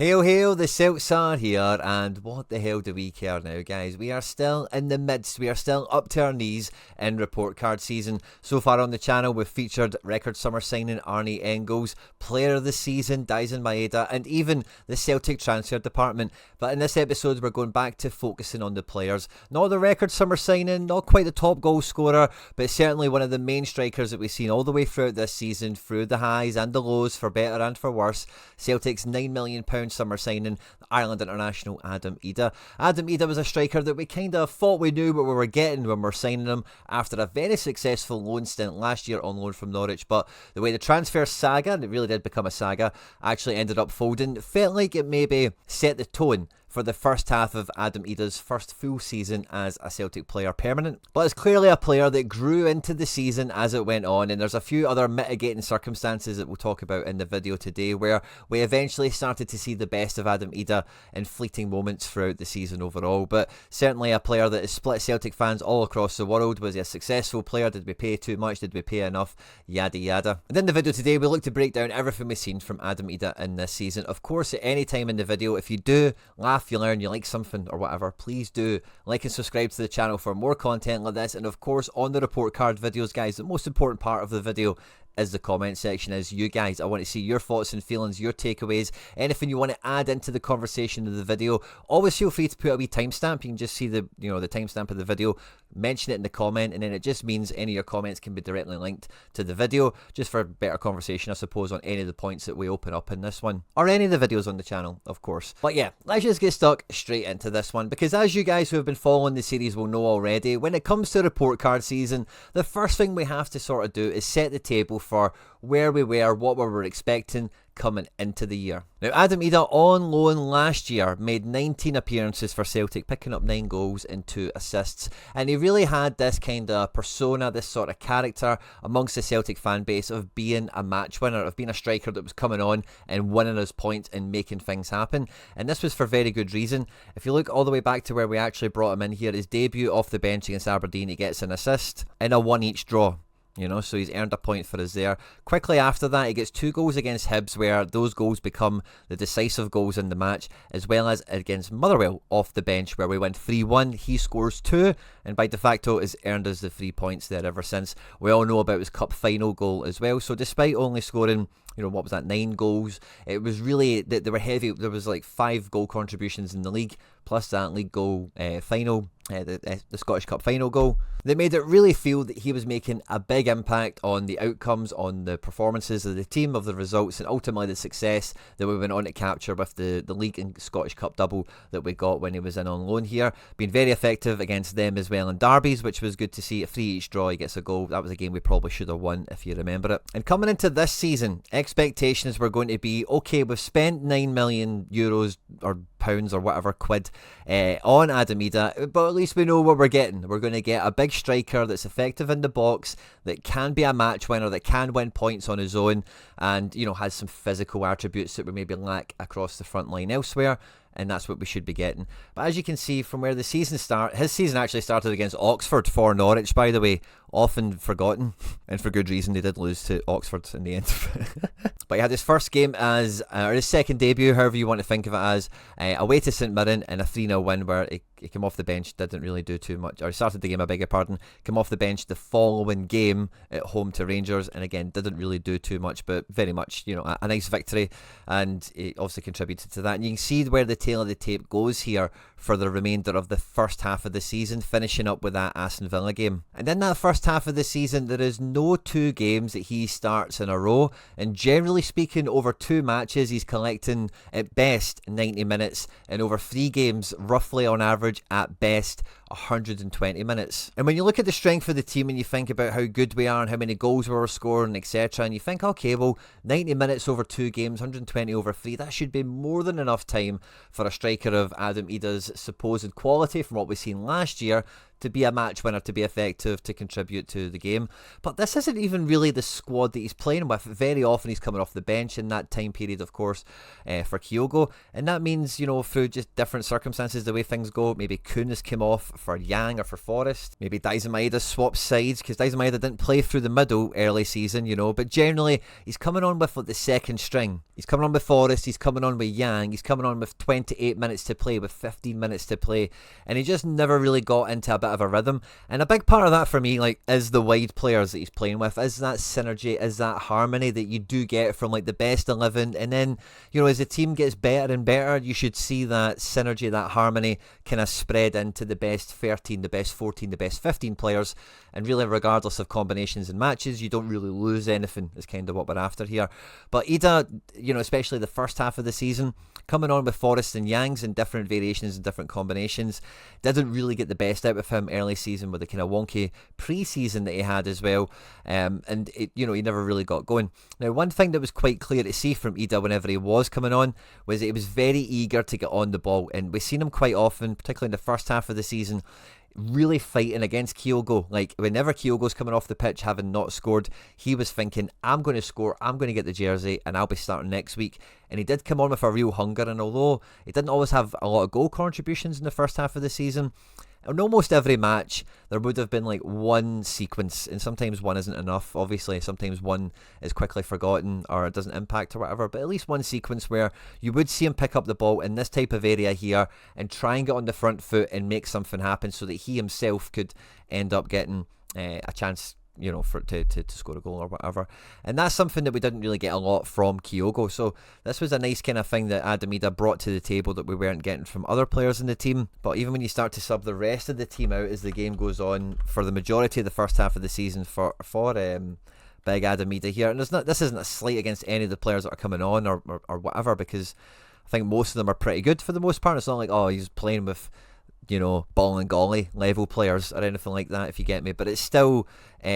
Hail, hail, the Celts are here, and what the hell do we care now, guys? We are still in the midst, we are still up to our knees in report card season. So far on the channel, we've featured record summer signing Arnie Engels, player of the season Adam Idah, and even the Celtic transfer department. But in this episode, we're going back to focusing on the players. Not the record summer signing, not quite the top goal scorer, but certainly one of the main strikers that we've seen all the way throughout this season, through the highs and the lows, for better and for worse. Celtic's £9 million summer signing, Ireland international Adam Idah. Adam Idah was a striker that we kind of thought we knew what we were getting when we were signing him after a very successful loan stint last year on loan from Norwich, but the way the transfer saga, and it really did become a saga, actually ended up folding, felt like it maybe set the tone for the first half of Adam Idah's first full season as a Celtic player permanent. But it's clearly a player that grew into the season as it went on, and there's a few other mitigating circumstances that we'll talk about in the video today where we eventually started to see the best of Adam Idah in fleeting moments throughout the season overall. But certainly a player that has split Celtic fans all across the world. Was he a successful player? Did we pay too much? Did we pay enough? Yada yada. And in the video today we look to break down everything we've seen from Adam Idah in this season. Of course, at any time in the video, if you do laugh, you learn, you like something or whatever, please do like and subscribe to the channel for more content like this. And of course, on the report card videos, guys, the most important part of the video is the comment section, is you guys. I want to see your thoughts and feelings, your takeaways, anything you want to add into the conversation of the video. Always feel free to put a wee timestamp. You can just see the timestamp of the video, mention it in the comment, and then it just means any of your comments can be directly linked to the video, just for a better conversation, I suppose, on any of the points that we open up in this one, or any of the videos on the channel, of course. But yeah, let's just get stuck straight into this one, because as you guys who have been following the series will know already, when it comes to report card season, the first thing we have to sort of do is set the table for where we were, what we were expecting coming into the year. Now, Adam Idah on loan last year made 19 appearances for Celtic, picking up 9 goals and 2 assists, and he really had this kind of persona, this sort of character amongst the Celtic fan base of being a match winner, of being a striker that was coming on and winning his points and making things happen. And this was for very good reason. If you look all the way back to where we actually brought him in here, his debut off the bench against Aberdeen, he gets an assist in a 1-1 draw. So he's earned a point for us there. Quickly after that, he gets 2 goals against Hibs, where those goals become the decisive goals in the match, as well as against Motherwell off the bench, where we went 3-1. He scores 2, and by de facto has earned us the 3 points there ever since. We all know about his cup final goal as well. So despite only scoring, what was that, 9 goals, it was really, they were heavy. There was like 5 goal contributions in the league, plus that league goal final, the Scottish Cup final goal, that made it really feel that he was making a big impact on the outcomes, on the performances of the team, of the results, and ultimately the success that we went on to capture with the league and Scottish Cup double that we got when he was in on loan here. Been very effective against them as well in derbies, which was good to see. A 3-3 draw, he gets a goal. That was a game we probably should have won, if you remember it. And coming into this season, expectations were going to be, okay, we've spent €9 million or pounds or whatever quid on Adam Idah, but at least we know what we're getting. We're going to get a big striker that's effective in the box, that can be a match winner, that can win points on his own, and has some physical attributes that we maybe lack across the front line elsewhere. And that's what we should be getting. But as you can see from where the season his season actually started against Oxford for Norwich, by the way, often forgotten, and for good reason. They did lose to Oxford in the end. But he had his first game as, or his second debut, however you want to think of it as, away to St Mirren in a 3-0 win, where he came off the bench, didn't really do too much, or he started the game, I beg your pardon, came off the bench the following game at home to Rangers, and again, didn't really do too much, but very much, a nice victory, and he obviously contributed to that. And you can see where the tail of the tape goes here for the remainder of the first half of the season, finishing up with that Aston Villa game. And in that first half of the season, there is no 2 games that he starts in a row, and generally speaking, over 2 matches, he's collecting at best 90 minutes, and over 3 games, roughly on average, at best 120 minutes. And when you look at the strength of the team and you think about how good we are and how many goals we were scoring, etc., and you think, okay, well, 90 minutes over 2 games, 120 over 3, that should be more than enough time for a striker of Adam Idah's supposed quality from what we've seen last year to be a match winner, to be effective, to contribute to the game. But this isn't even really the squad that he's playing with. Very often he's coming off the bench in that time period, of course, for Kyogo. And that means, through just different circumstances, the way things go, maybe Kuhn has come off for Yang or for Forest. Maybe Adam Idah swaps sides, because Adam Idah didn't play through the middle early season, you know, but generally he's coming on with like the second string. He's coming on with Forest, he's coming on with Yang, he's coming on with 28 minutes to play, with 15 minutes to play, and he just never really got into a bit of a rhythm. And a big part of that for me, like, is the wide players that he's playing with, is that synergy, is that harmony that you do get from like the best 11, and then, you know, as the team gets better and better, you should see that synergy, that harmony kind of spread into the best 13, the best 14, the best 15 players, and really regardless of combinations and matches, you don't really lose anything, is kind of what we're after here. But Idah, you know, especially the first half of the season, coming on with Forest and Yangs in different variations and different combinations, didn't really get the best out of him early season with the kind of wonky pre-season that he had as well, and it, you know, he never really got going. Now, one thing that was quite clear to see from Idah whenever he was coming on was that he was very eager to get on the ball, and we've seen him quite often, particularly in the first half of the season, really fighting against Kyogo. Like, whenever Kyogo's coming off the pitch having not scored, he was thinking, I'm going to score, I'm going to get the jersey, and I'll be starting next week. And he did come on with a real hunger, and although he didn't always have a lot of goal contributions in the first half of the season, in almost every match there would have been like one sequence, and sometimes one isn't enough, obviously, sometimes one is quickly forgotten or it doesn't impact or whatever, but at least one sequence where you would see him pick up the ball in this type of area here and try and get on the front foot and make something happen so that he himself could end up getting a chance, you know, for to score a goal or whatever. And that's something that we didn't really get a lot from Kyogo, so this was a nice kind of thing that Adam Idah brought to the table that we weren't getting from other players in the team. But even when you start to sub the rest of the team out as the game goes on, for the majority of the first half of the season for big Adam Idah here, and this isn't a slight against any of the players that are coming on or whatever, because I think most of them are pretty good for the most part. It's not like, oh, he's playing with, you know, ball and golly level players or anything like that, if you get me. But it's still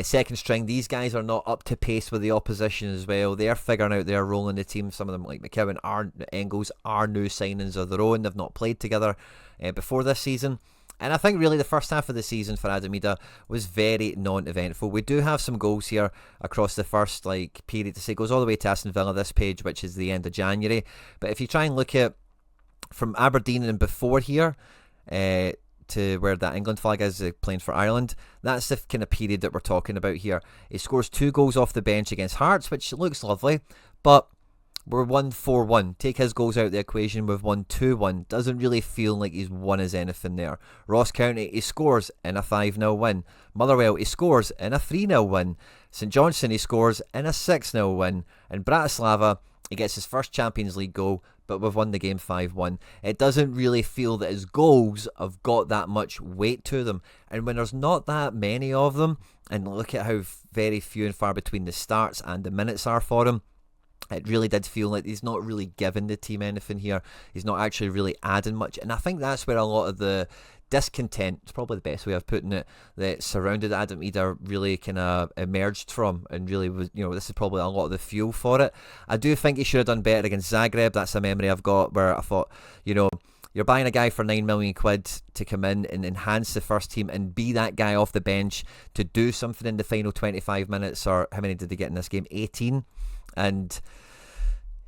second string. These guys are not up to pace with the opposition as well. They're figuring out their role in the team. Some of them, like McKeown, Engels, are new signings of their own. They've not played together before this season. And I think really the first half of the season for Adam Idah was very non-eventful. We do have some goals here across the first period to say. It goes all the way to Aston Villa, this page, which is the end of January. But if you try and look at from Aberdeen and before here, to where that England flag is, playing for Ireland, that's the kind of period that we're talking about here. He scores 2 goals off the bench against Hearts, which looks lovely, but we're 1-4-1. Take his goals out of the equation, we've won 2-1. Doesn't really feel like he's won us anything there. Ross County, he scores in a 5-0 win. Motherwell, he scores in a 3-0 win. St Johnstone, he scores in a 6-0 win. And Bratislava, he gets his first Champions League goal, but we've won the game 5-1. It doesn't really feel that his goals have got that much weight to them. And when there's not that many of them, and look at how very few and far between the starts and the minutes are for him, it really did feel like he's not really giving the team anything here. He's not actually really adding much. And I think that's where a lot of the discontent, it's probably the best way of putting it, that surrounded Adam Idah really kind of emerged from, and really was, you know, this is probably a lot of the fuel for it. I do think he should have done better against Zagreb. That's a memory I've got where I thought, you know, you're buying a guy for £9 million to come in and enhance the first team and be that guy off the bench to do something in the final 25 minutes, or how many did they get in this game? 18. And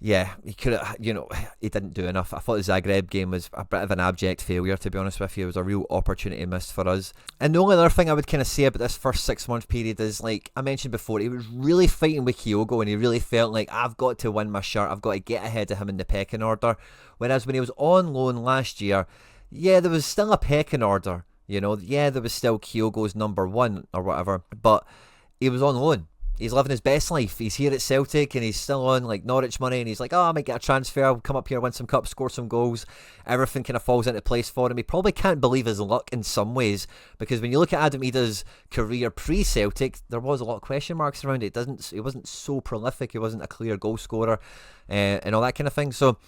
yeah, he could have, you know, he didn't do enough. I thought the Zagreb game was a bit of an abject failure, to be honest with you. It was a real opportunity missed for us. And the only other thing I would kind of say about this first 6-month period is, like I mentioned before, he was really fighting with Kyogo, and he really felt like, I've got to win my shirt, I've got to get ahead of him in the pecking order. Whereas when he was on loan last year, yeah, there was still a pecking order, you know, yeah, there was still Kyogo's number 1 or whatever, but he was on loan. He's living his best life. He's here at Celtic and he's still on like Norwich money, and he's like, oh, I might get a transfer, I'll come up here, win some cups, score some goals. Everything kind of falls into place for him. He probably can't believe his luck in some ways, because when you look at Adam Idah's career pre-Celtic, there was a lot of question marks around it. He wasn't so prolific, he wasn't a clear goal scorer, and all that kind of thing. So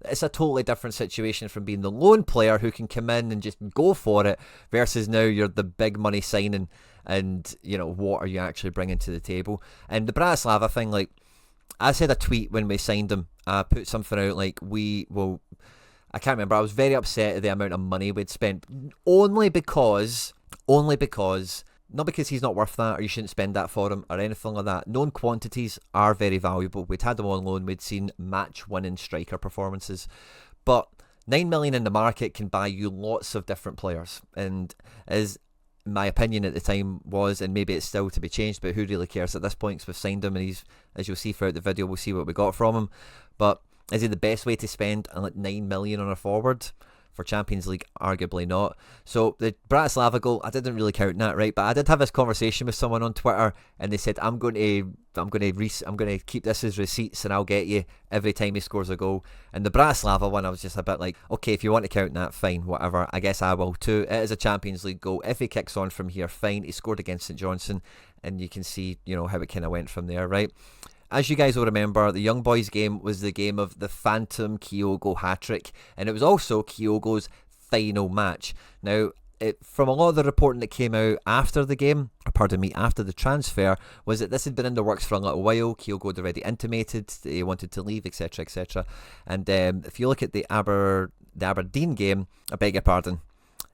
it's a totally different situation from being the lone player who can come in and just go for it, versus now you're the big money signing, and you know, what are you actually bringing to the table? And the Bratislava thing, like I said a tweet when we signed him, I put something out like, I can't remember, I was very upset at the amount of money we'd spent, only because not because he's not worth that or you shouldn't spend that for him or anything like that. Known quantities are very valuable. We'd had him on loan, we'd seen match winning striker performances, but 9 million in the market can buy you lots of different players, and as my opinion at the time was, and maybe it's still to be changed, but who really cares at this point, because we've signed him, and he's, as you'll see throughout the video, we'll see what we got from him. But is he the best way to spend like 9 million on a forward? For Champions League, arguably not. So the Bratislava goal, I didn't really count that, right? But I did have this conversation with someone on Twitter, and they said, I'm going to keep this as receipts, and I'll get you every time he scores a goal. And the Bratislava one, I was just a bit like, okay, if you want to count that, fine, whatever. I guess I will too. It is a Champions League goal. If he kicks on from here, fine. He scored against St Johnstone, and you can see, how it kind of went from there, right? As you guys will remember, the Young Boys game was the game of the Phantom Kyogo hat-trick, and it was also Kyogo's final match. Now, from a lot of the reporting that came out after the game, after the transfer, was that this had been in the works for a little while. Kyogo had already intimated that he wanted to leave, etc., etc. And if you look at the Aberdeen game, I beg your pardon,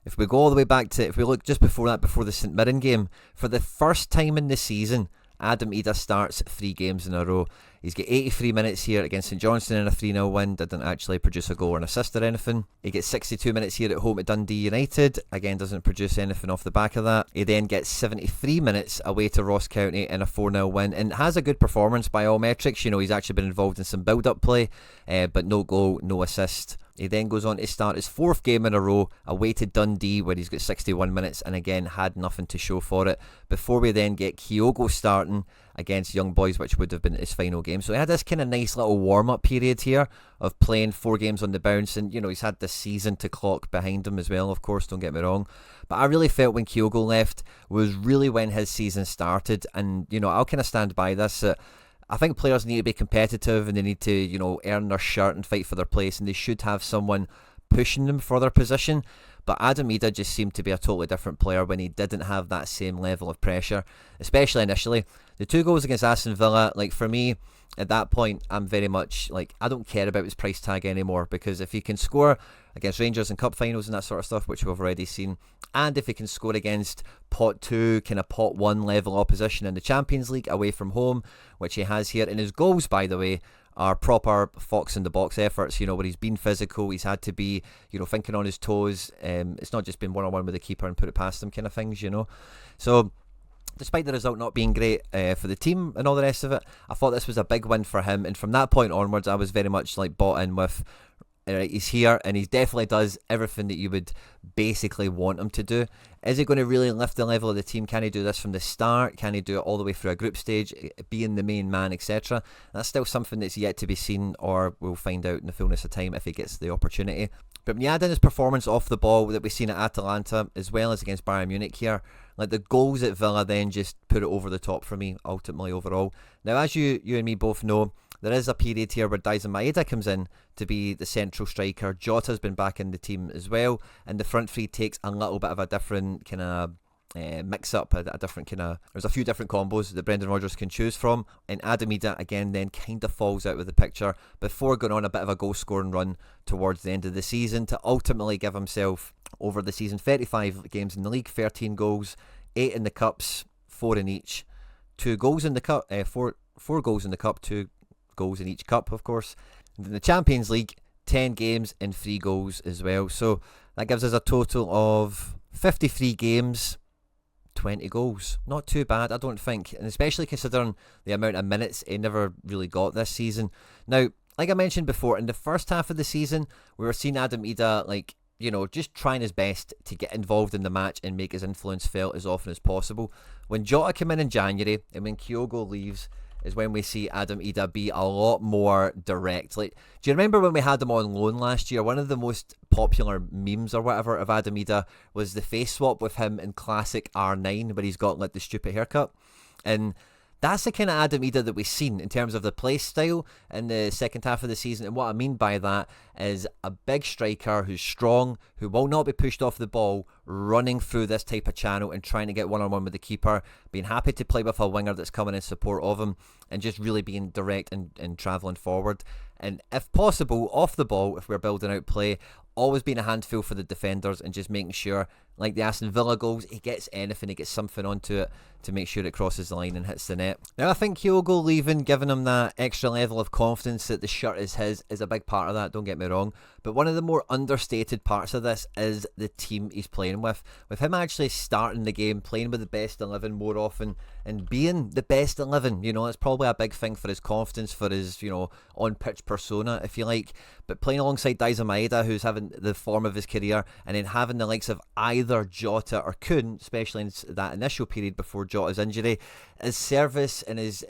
if we go all the way back to, if we look just before that, before the St Mirren game, for the first time in the season, Adam Idah starts 3 games in a row. He's got 83 minutes here against St Johnstone in a 3-0 win. Didn't actually produce a goal or an assist or anything. He gets 62 minutes here at home at Dundee United. Again, doesn't produce anything off the back of that. He then gets 73 minutes away to Ross County in a 4-0 win, and has a good performance by all metrics. He's actually been involved in some build-up play, but no goal, no assist. He then goes on to start his 4th game in a row away to Dundee, where he's got 61 minutes, and again had nothing to show for it, before we then get Kyogo starting against Young Boys, which would have been his final game. So he had this kind of nice little warm-up period here of playing 4 games on the bounce, and he's had this season to clock behind him as well, of course, don't get me wrong. But I really felt when Kyogo left was really when his season started, and I'll kind of stand by this. I think players need to be competitive, and they need to, earn their shirt and fight for their place, and they should have someone pushing them for their position. But Adam Idah just seemed to be a totally different player when he didn't have that same level of pressure, especially initially. The 2 goals against Aston Villa, for me, at that point, I'm very much I don't care about his price tag anymore, because if he can score against Rangers in cup finals and that sort of stuff, which we've already seen, and if he can score against pot 2, kind of pot 1 level opposition in the Champions League away from home, which he has here, and his goals, by the way, are proper fox in the box efforts, where he's been physical, he's had to be, thinking on his toes. It's not just been one-on-one with the keeper and put it past him kind of things, So despite the result not being great for the team and all the rest of it, I thought this was a big win for him, and from that point onwards, I was very much bought in with, he's here, and he definitely does everything that you would basically want him to do. Is he going to really lift the level of the team? Can he do this from the start? Can he do it all the way through a group stage, being the main man, etc.? That's still something that's yet to be seen, or we'll find out in the fullness of time if he gets the opportunity. But when you add in his performance off the ball that we've seen at Atalanta, as well as against Bayern Munich here, the goals at Villa then just put it over the top for me, ultimately, overall. Now, as you and me both know, there is a period here where Adam Idah comes in to be the central striker. Jota's been back in the team as well, and the front 3 takes a little bit of a different kind of mix up, a different kind of, there's a few different combos that Brendan Rodgers can choose from, and Adam Idah again then kind of falls out of the picture before going on a bit of a goal scoring run towards the end of the season to ultimately give himself, over the season, 35 games in the league, 13 goals, 8 in the cups, 4 in each, 2 goals in the cup, 4 goals in the cup, 2 goals in each cup, of course. And in the Champions League, 10 games and 3 goals as well. So that gives us a total of 53 games, 20 goals. Not too bad, I don't think. And especially considering the amount of minutes he never really got this season. Now, like I mentioned before, in the first half of the season, we were seeing Adam Idah, just trying his best to get involved in the match and make his influence felt as often as possible. When Jota came in January, and when Kyogo leaves, is when we see Adam Idah be a lot more direct. Do you remember when we had him on loan last year? One of the most popular memes or whatever of Adam Idah was the face swap with him in classic R9, where he's got the stupid haircut. And that's the kind of Adam Idah that we've seen in terms of the play style in the second half of the season. And what I mean by that is a big striker who's strong, who will not be pushed off the ball, running through this type of channel and trying to get one-on-one with the keeper, being happy to play with a winger that's coming in support of him, and just really being direct and travelling forward. And if possible, off the ball, if we're building out play, always been a handful for the defenders and just making sure, like the Aston Villa goals, he gets anything, he gets something onto it to make sure it crosses the line and hits the net. Now, I think Kyogo leaving, giving him that extra level of confidence that the shirt is his, is a big part of that, don't get me wrong. But one of the more understated parts of this is the team he's playing with. With him actually starting the game, playing with the best 11 more often, and being the best 11, you know, it's probably a big thing for his confidence, for his, you know, on-pitch persona, if you like. But playing alongside Adam Idah, who's having the form of his career, and then having the likes of either Jota or Kun, especially in that initial period before Jota's injury, his service and his,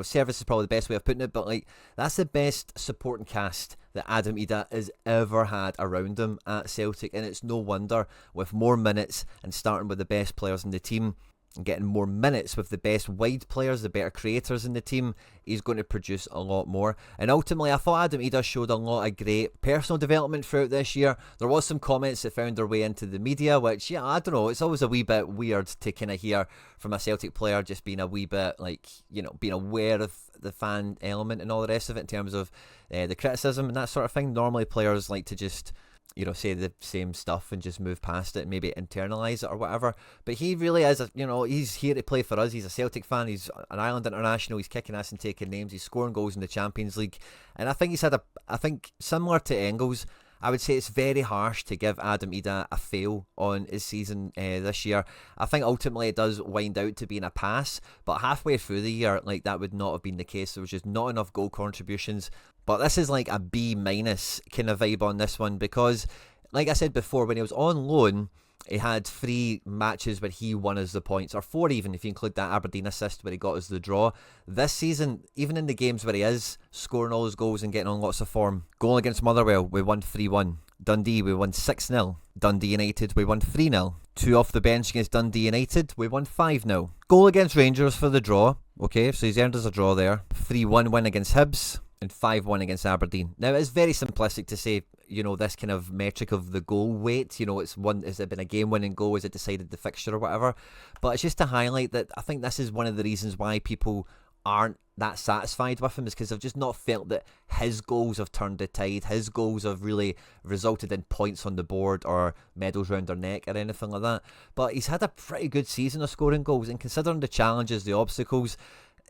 service is probably the best way of putting it, but like that's the best supporting cast that Adam Idah has ever had around him at Celtic, and it's no wonder with more minutes and starting with the best players in the team and getting more minutes with the best wide players, the better creators in the team, he's going to produce a lot more. And ultimately, I thought Adam Idah showed a lot of great personal development throughout this year. There was some comments that found their way into the media, which, yeah, I don't know, it's always a wee bit weird to kind of hear from a Celtic player just being a wee bit, like, you know, being aware of the fan element and all the rest of it in terms of the criticism and that sort of thing. Normally, players like to just, you know, say the same stuff and just move past it and maybe internalise it or whatever. But he really is, he's here to play for us. He's a Celtic fan. He's an Ireland international. He's kicking ass and taking names. He's scoring goals in the Champions League. And I think he's had I think similar to Engels, I would say it's very harsh to give Adam Idah a fail on his season this year. I think ultimately it does wind out to being a pass, but halfway through the year, like, that would not have been the case. There was just not enough goal contributions. But this is like a B- kind of vibe on this one, because, like I said before, when he was on loan, he had 3 matches where he won us the points, or 4 even if you include that Aberdeen assist where he got us the draw. This season, even in the games where he is scoring all his goals and getting on lots of form, goal against Motherwell, we won 3-1. Dundee, we won 6-0. Dundee United, we won 3-0. 2 off the bench against Dundee United, we won 5-0. Goal against Rangers for the draw. Okay, so he's earned us a draw there. 3-1 win against Hibs and 5-1 against Aberdeen. Now, it's very simplistic to say, you know, this kind of metric of the goal weight, you know, it's one, has it been a game-winning goal, has it decided the fixture or whatever, but it's just to highlight that I think this is one of the reasons why people aren't that satisfied with him, is because they've just not felt that his goals have turned the tide, his goals have really resulted in points on the board or medals round their neck or anything like that. But he's had a pretty good season of scoring goals, and considering the challenges, the obstacles,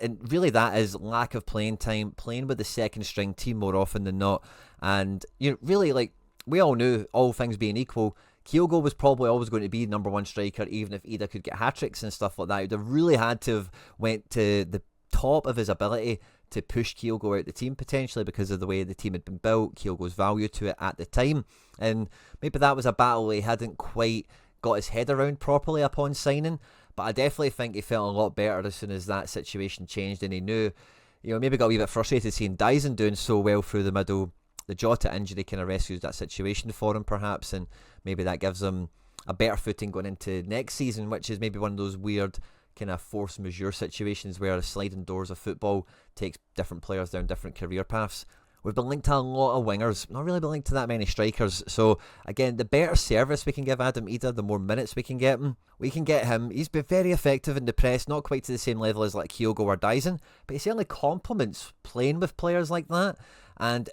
and really that is lack of playing time, playing with the second string team more often than not. And, you know, really, like, we all knew, all things being equal, Kyogo was probably always going to be number 1 striker, even if Idah could get hat-tricks and stuff like that. He would have really had to have went to the top of his ability to push Kyogo out the team, potentially, because of the way the team had been built, Kyogo's value to it at the time. And maybe that was a battle he hadn't quite got his head around properly upon signing. But I definitely think he felt a lot better as soon as that situation changed, and he knew, you know, maybe got a wee bit frustrated seeing Dyson doing so well through the middle. The Jota injury kind of rescues that situation for him, perhaps, and maybe that gives him a better footing going into next season, which is maybe one of those weird kind of force majeure situations where the sliding doors of football takes different players down different career paths. We've been linked to a lot of wingers, not really been linked to that many strikers. So again, the better service we can give Adam Idah, the more minutes we can get him. He's been very effective in the press, not quite to the same level as like Kyogo or Dyson, but he certainly complements playing with players like that. And,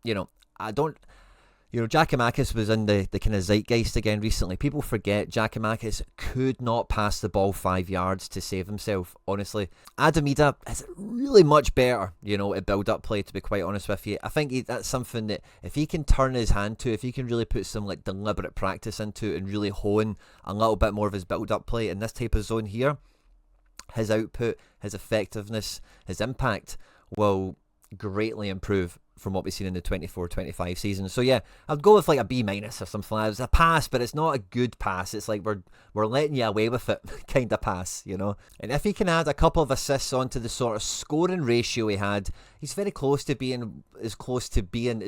you know, Giakoumakis was in the kind of zeitgeist again recently. People forget Giakoumakis could not pass the ball 5 yards to save himself, honestly. Adam Idah is really much better, you know, at build-up play, to be quite honest with you. I think that's something that if he can turn his hand to, if he can really put some like deliberate practice into it and really hone a little bit more of his build-up play in this type of zone here, his output, his effectiveness, his impact will greatly improve from what we've seen in the 24-25 season. So yeah, I'd go with like a B- or something like that. It's a pass, but it's not a good pass. It's like we're letting you away with it kind of pass, you know. And if he can add a couple of assists onto the sort of scoring ratio he had, he's very close to being as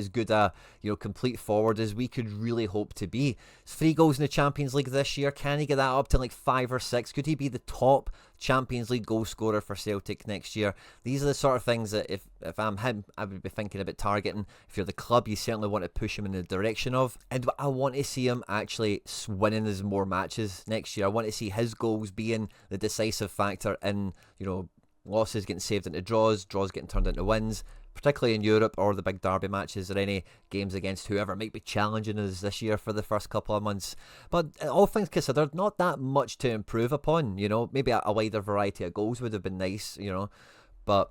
good a, you know, complete forward as we could really hope to be. 3 goals in the Champions League this year. Can he get that up to like 5 or 6? Could he be the top Champions League goal scorer for Celtic next year? These are the sort of things that if I'm him, I would be thinking about targeting. If you're the club, you certainly want to push him in the direction of. And I want to see him actually winning us more matches next year. I want to see his goals being the decisive factor in, you know, losses getting saved into draws getting turned into wins, particularly in Europe or the big derby matches or any games against whoever might be challenging us this year for the first couple of months. But all things considered, not that much to improve upon. Maybe a wider variety of goals would have been nice. But,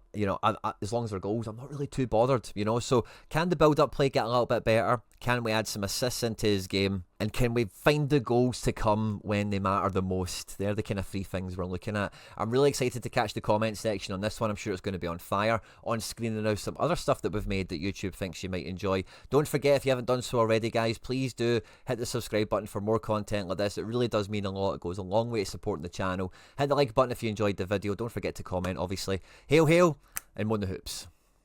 as long as they're goals, I'm not really too bothered, So can the build-up play get a little bit better? Can we add some assists into his game? And can we find the goals to come when they matter the most? They're the kind of three things we're looking at. I'm really excited to catch the comment section on this one. I'm sure it's going to be on fire. On screen now, some other stuff that we've made that YouTube thinks you might enjoy. Don't forget, if you haven't done so already, guys, please do hit the subscribe button for more content like this. It really does mean a lot. It goes a long way to supporting the channel. Hit the like button if you enjoyed the video. Don't forget to comment, obviously. Hail, hail, and Moan the Hoops.